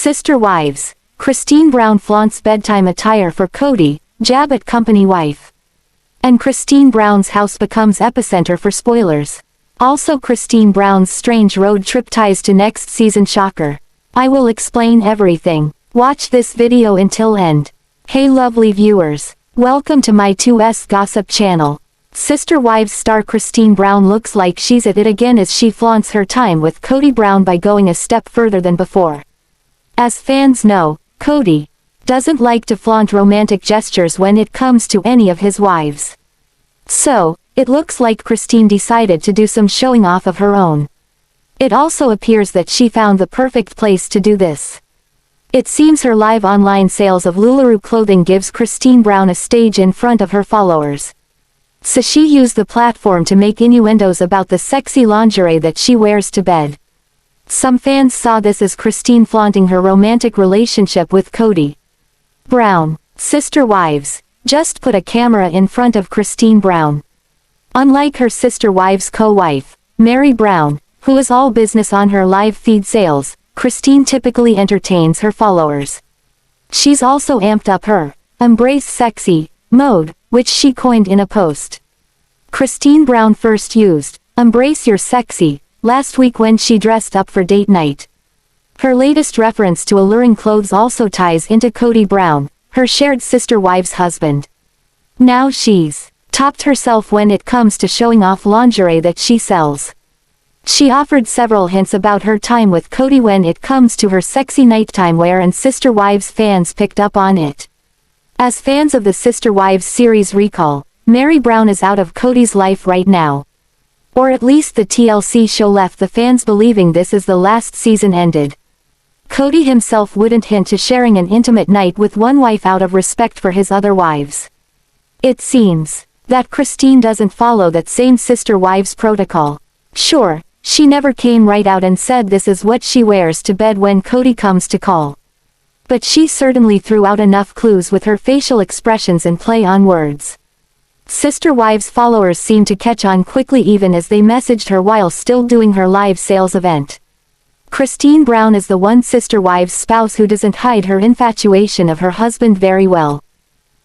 Sister wives. Christine Brown flaunts bedtime attire for Kody, jab at company wife. And Christine Brown's house becomes epicenter for spoilers. Also Christine Brown's strange road trip ties to next season shocker. I will explain everything. Watch this video until end. Hey lovely viewers. Welcome to my 2S gossip channel. Sister Wives star Christine Brown looks like she's at it again as she flaunts her time with Kody Brown by going a step further than before. As fans know, Kody doesn't like to flaunt romantic gestures when it comes to any of his wives. So, it looks like Christine decided to do some showing off of her own. It also appears that she found the perfect place to do this. It seems her live online sales of LuLaRoe clothing gives Christine Brown a stage in front of her followers. So she used the platform to make innuendos about the sexy lingerie that she wears to bed. Some fans saw this as Christine flaunting her romantic relationship with Kody Brown. Sister wives. Just put a camera in front of Christine Brown. Unlike her sister wives' co-wife, Meri Brown, who is all business on her live feed sales, Christine typically entertains her followers. She's also amped up her "embrace sexy" mode, which she coined in a post. Christine Brown first used "embrace your sexy" last week when she dressed up for date night. Her latest reference to alluring clothes also ties into Kody Brown, her shared sister wife's husband. Now she's topped herself when it comes to showing off lingerie that she sells. She offered several hints about her time with Kody when it comes to her sexy nighttime wear, and Sister Wives fans picked up on it. As fans of the Sister Wives series recall, Meri Brown is out of Kody's life right now. Or at least the TLC show left the fans believing this as the last season ended. Kody himself wouldn't hint to sharing an intimate night with one wife out of respect for his other wives. It seems that Christine doesn't follow that same Sister Wives protocol. Sure, she never came right out and said this is what she wears to bed when Kody comes to call. But she certainly threw out enough clues with her facial expressions and play on words. Sister Wives followers seemed to catch on quickly even as they messaged her while still doing her live sales event. Christine Brown is the one Sister Wives spouse who doesn't hide her infatuation of her husband very well.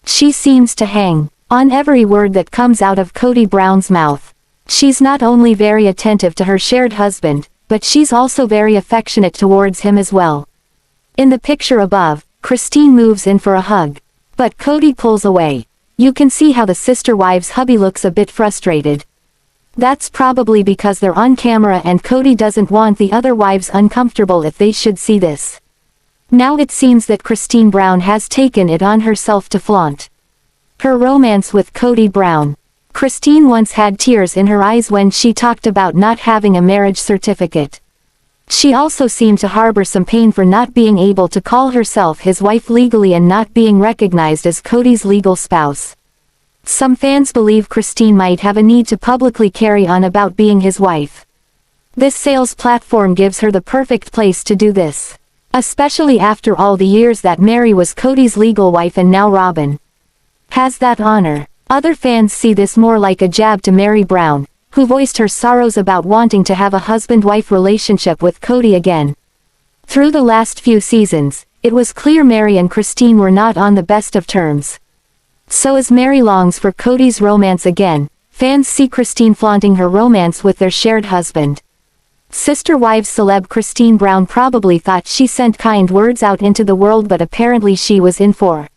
She seems to hang on every word that comes out of Kody Brown's mouth. She's not only very attentive to her shared husband, but she's also very affectionate towards him as well. In the picture above, Christine moves in for a hug. But Kody pulls away. You can see how the Sister Wives hubby looks a bit frustrated. That's probably because they're on camera and Kody doesn't want the other wives uncomfortable if they should see this. Now it seems that Christine Brown has taken it on herself to flaunt her romance with Kody Brown. Christine once had tears in her eyes when she talked about not having a marriage certificate. She also seemed to harbor some pain for not being able to call herself his wife legally and not being recognized as Kody's legal spouse. Some fans believe Christine might have a need to publicly carry on about being his wife. This sales platform gives her the perfect place to do this. Especially after all the years that Meri was Kody's legal wife and now Robyn has that honor. Other fans see this more like a jab to Meri Brown, who voiced her sorrows about wanting to have a husband-wife relationship with Kody again. Through the last few seasons, it was clear Meri and Christine were not on the best of terms. So as Meri longs for Kody's romance again, fans see Christine flaunting her romance with their shared husband. Sister Wives celeb Christine Brown probably thought she sent kind words out into the world, but apparently she was in for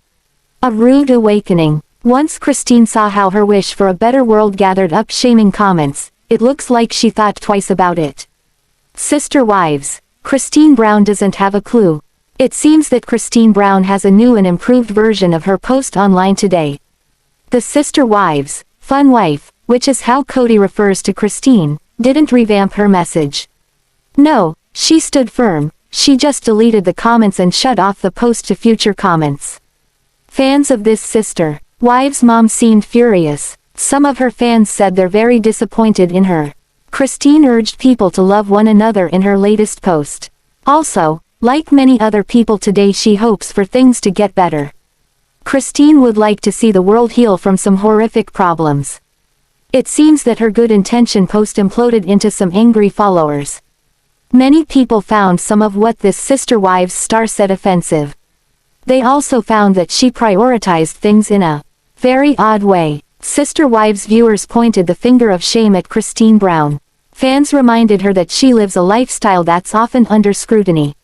a rude awakening. Once Christine saw how her wish for a better world gathered up shaming comments, it looks like she thought twice about it. Sister Wives. Christine Brown doesn't have a clue. It seems that Christine Brown has a new and improved version of her post online today. The Sister Wives, fun wife, which is how Kody refers to Christine, didn't revamp her message. No, she stood firm. She just deleted the comments and shut off the post to future comments. Fans of this Sister Wives mom seemed furious. Some of her fans said they're very disappointed in her. Christine urged people to love one another in her latest post. Also, like many other people today, she hopes for things to get better. Christine would like to see the world heal from some horrific problems. It seems that her good intention post imploded into some angry followers. Many people found some of what this Sister Wives star said offensive. They also found that she prioritized things in a very odd way. Sister Wives viewers pointed the finger of shame at Christine Brown. Fans reminded her that she lives a lifestyle that's often under scrutiny.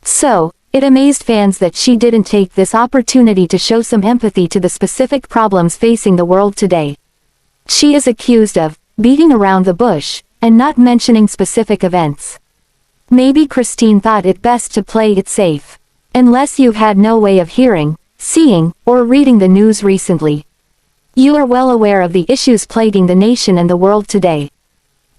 So, it amazed fans that she didn't take this opportunity to show some empathy to the specific problems facing the world today. She is accused of beating around the bush, and not mentioning specific events. Maybe Christine thought it best to play it safe. Unless you've had no way of hearing, seeing, or reading the news recently. You are well aware of the issues plaguing the nation and the world today.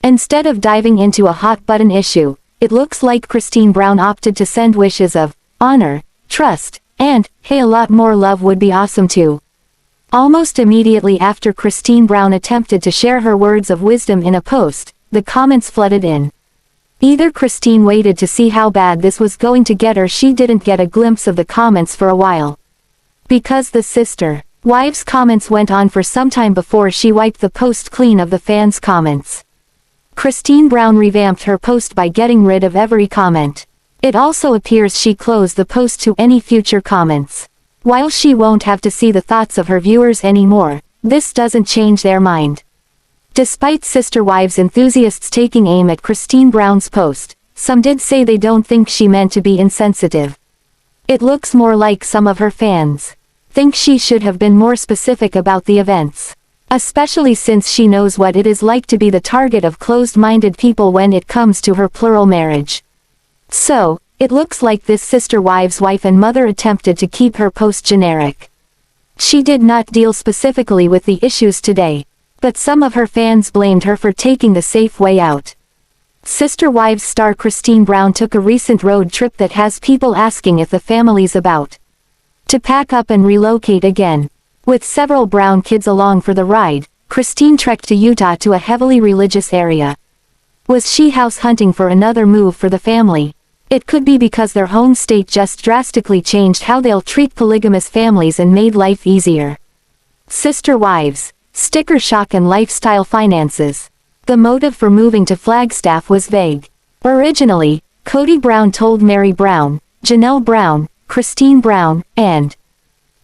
Instead of diving into a hot-button issue, it looks like Christine Brown opted to send wishes of honor, trust, and, hey, a lot more love would be awesome too. Almost immediately after Christine Brown attempted to share her words of wisdom in a post, the comments flooded in. Either Christine waited to see how bad this was going to get, or she didn't get a glimpse of the comments for a while. Because the Sister Wives comments went on for some time before she wiped the post clean of the fans' comments. Christine Brown revamped her post by getting rid of every comment. It also appears she closed the post to any future comments. While she won't have to see the thoughts of her viewers anymore, this doesn't change their mind. Despite Sister Wives enthusiasts taking aim at Christine Brown's post, some did say they don't think she meant to be insensitive. It looks more like some of her fans think she should have been more specific about the events. Especially since she knows what it is like to be the target of closed-minded people when it comes to her plural marriage. So, it looks like this Sister Wives' wife and mother attempted to keep her post generic. She did not deal specifically with the issues today, but some of her fans blamed her for taking the safe way out. Sister Wives star Christine Brown took a recent road trip that has people asking if the family's about to pack up and relocate again. With several Brown kids along for the ride, Christine trekked to Utah to a heavily religious area. Was she house hunting for another move for the family? It could be because their home state just drastically changed how they'll treat polygamous families and made life easier. Sister Wives, sticker shock and lifestyle finances. The motive for moving to Flagstaff was vague. Originally, Kody Brown told Meri Brown, Janelle Brown, Christine Brown, and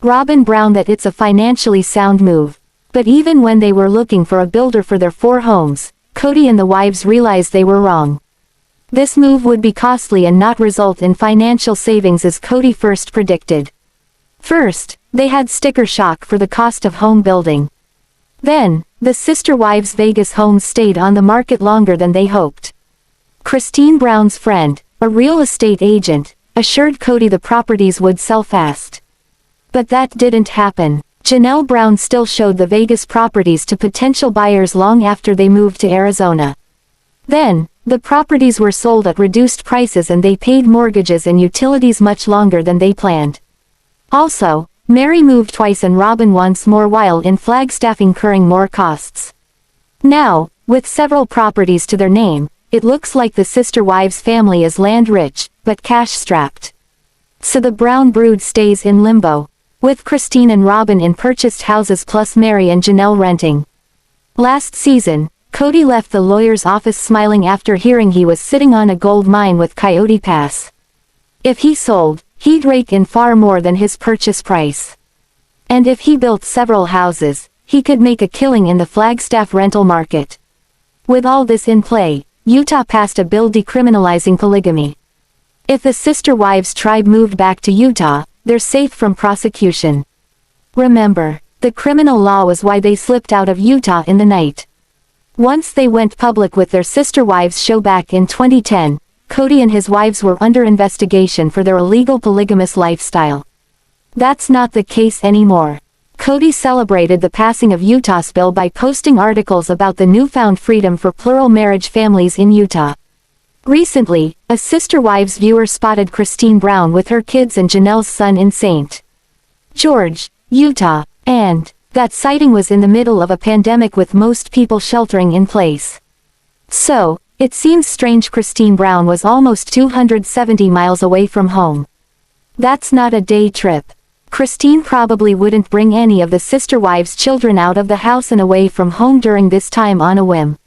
Robyn Brown that it's a financially sound move. But even when they were looking for a builder for their 4 homes, Kody and the wives realized they were wrong. This move would be costly and not result in financial savings as Kody first predicted. First, they had sticker shock for the cost of home building. Then, the Sister Wives' Vegas homes stayed on the market longer than they hoped. Christine Brown's friend, a real estate agent, assured Kody the properties would sell fast. But that didn't happen. Janelle Brown still showed the Vegas properties to potential buyers long after they moved to Arizona. Then, the properties were sold at reduced prices and they paid mortgages and utilities much longer than they planned. Also, Meri moved twice and Robyn once more while in Flagstaff, incurring more costs. Now, with several properties to their name, it looks like the Sister Wives family is land-rich, but cash-strapped. So the Brown brood stays in limbo, with Christine and Robyn in purchased houses plus Meri and Janelle renting. Last season, Kody left the lawyer's office smiling after hearing he was sitting on a gold mine with Coyote Pass. If he sold, he'd rake in far more than his purchase price. And if he built several houses, he could make a killing in the Flagstaff rental market. With all this in play, Utah passed a bill decriminalizing polygamy. If the Sister Wives tribe moved back to Utah, they're safe from prosecution. Remember, the criminal law was why they slipped out of Utah in the night. Once they went public with their Sister Wives show back in 2010, Kody and his wives were under investigation for their illegal polygamous lifestyle. That's not the case anymore. Kody celebrated the passing of Utah's bill by posting articles about the newfound freedom for plural marriage families in Utah. Recently, a Sister Wives viewer spotted Christine Brown with her kids and Janelle's son in St. George, Utah, and that sighting was in the middle of a pandemic with most people sheltering in place. So, it seems strange Christine Brown was almost 270 miles away from home. That's not a day trip. Christine probably wouldn't bring any of the Sister Wives' children out of the house and away from home during this time on a whim.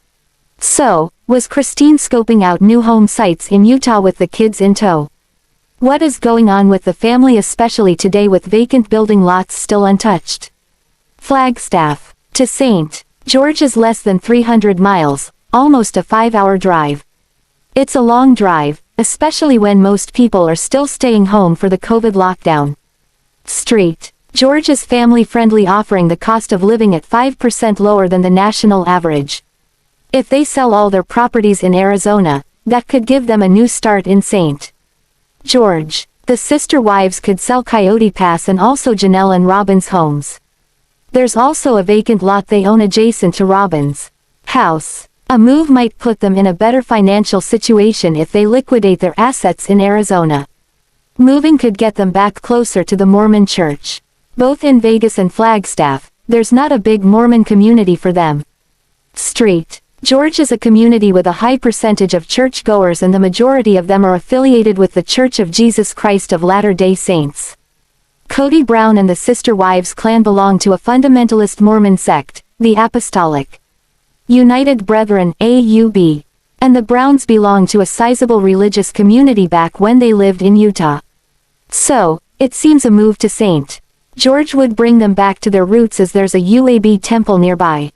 So, Was Christine scoping out new home sites in Utah with the kids in tow? What is going on with the family, especially today with vacant building lots still untouched? Flagstaff to St. George is less than 300 miles, almost a 5-hour drive. It's a long drive, especially when most people are still staying home for the COVID lockdown. St. George is family-friendly, offering the cost of living at 5% lower than the national average. If they sell all their properties in Arizona, that could give them a new start in St. George. The sister wives could sell Coyote Pass and also Janelle and Robyn's homes. There's also a vacant lot they own adjacent to Robyn's house. A move might put them in a better financial situation if they liquidate their assets in Arizona. Moving could get them back closer to the Mormon church. Both in Vegas and Flagstaff, there's not a big Mormon community for them. St. George is a community with a high percentage of churchgoers, and the majority of them are affiliated with the Church of Jesus Christ of Latter-day Saints. Kody Brown and the Sister Wives clan belong to a fundamentalist Mormon sect, the Apostolic United Brethren (AUB). And the Browns belong to a sizable religious community back when they lived in Utah. So, it seems a move to St. George would bring them back to their roots, as there's a UAB temple nearby.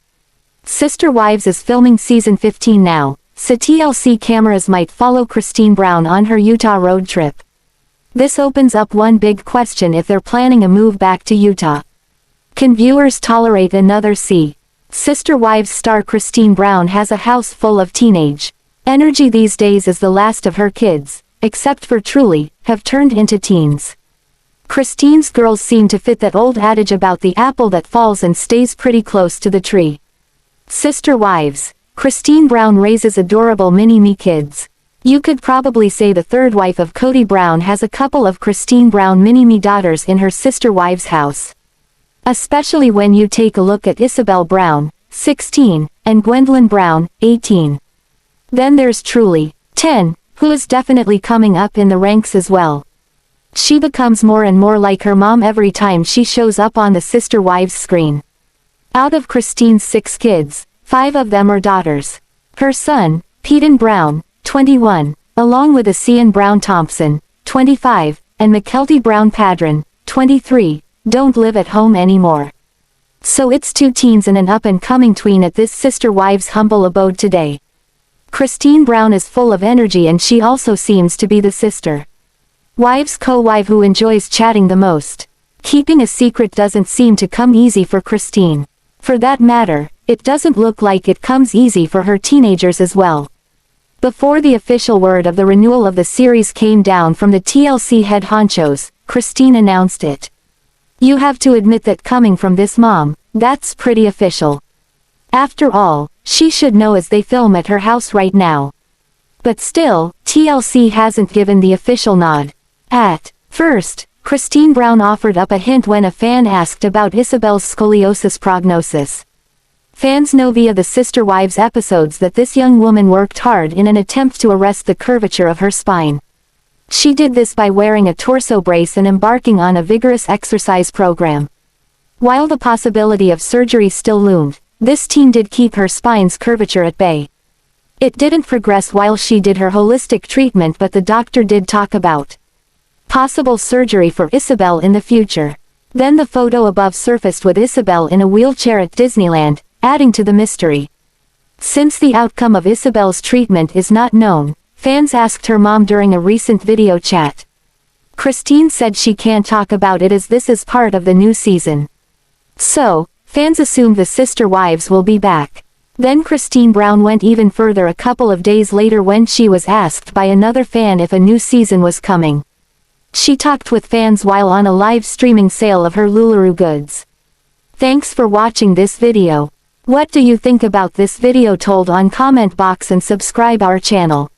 Sister Wives is filming season 15 now, so TLC cameras might follow Christine Brown on her Utah road trip. This opens up one big question: if they're planning a move back to Utah, can viewers tolerate another Sister Wives star Christine Brown has a house full of teenage energy these days, as the last of her kids, except for Truely, have turned into teens. Christine's girls seem to fit that old adage about the apple that falls and stays pretty close to the tree. Sister Wives. Christine Brown raises adorable mini-me kids. You could probably say the third wife of Kody Brown has a couple of Christine Brown mini-me daughters in her Sister Wives house. Especially when you take a look at Ysabel Brown, 16, and Gwendlyn Brown, 18. Then there's Truely, 10, who is definitely coming up in the ranks as well. She becomes more and more like her mom every time she shows up on the Sister Wives screen. Out of Christine's 6 kids, 5 of them are daughters. Her son, Paedon Brown, 21, along with Aspyn Brown Thompson, 25, and Mykelti Brown Paedon, 23, don't live at home anymore. So it's 2 teens and an up-and-coming tween at this Sister Wives humble abode today. Christine Brown is full of energy, and she also seems to be the Sister Wives co-wife who enjoys chatting the most. Keeping a secret doesn't seem to come easy for Christine. For that matter, it doesn't look like it comes easy for her teenagers as well. Before the official word of the renewal of the series came down from the TLC head honchos, Christine announced it. You have to admit that coming from this mom, that's pretty official. After all, she should know, as they film at her house right now. But still, TLC hasn't given the official nod. At first, Christine Brown offered up a hint when a fan asked about Ysabel's scoliosis prognosis. Fans know via the Sister Wives episodes that this young woman worked hard in an attempt to arrest the curvature of her spine. She did this by wearing a torso brace and embarking on a vigorous exercise program. While the possibility of surgery still loomed, this teen did keep her spine's curvature at bay. It didn't progress while she did her holistic treatment, but the doctor did talk about possible surgery for Ysabel in the future. Then the photo above surfaced with Ysabel in a wheelchair at Disneyland, adding to the mystery. Since the outcome of Ysabel's treatment is not known, fans asked her mom during a recent video chat. Christine said she can't talk about it as this is part of the new season. So, fans assume the Sister Wives will be back. Then Christine Brown went even further a couple of days later when she was asked by another fan if a new season was coming. She talked with fans while on a live streaming sale of her LuLaRoe goods. Thanks for watching this video. What do you think about this video? Told on comment box and subscribe our channel.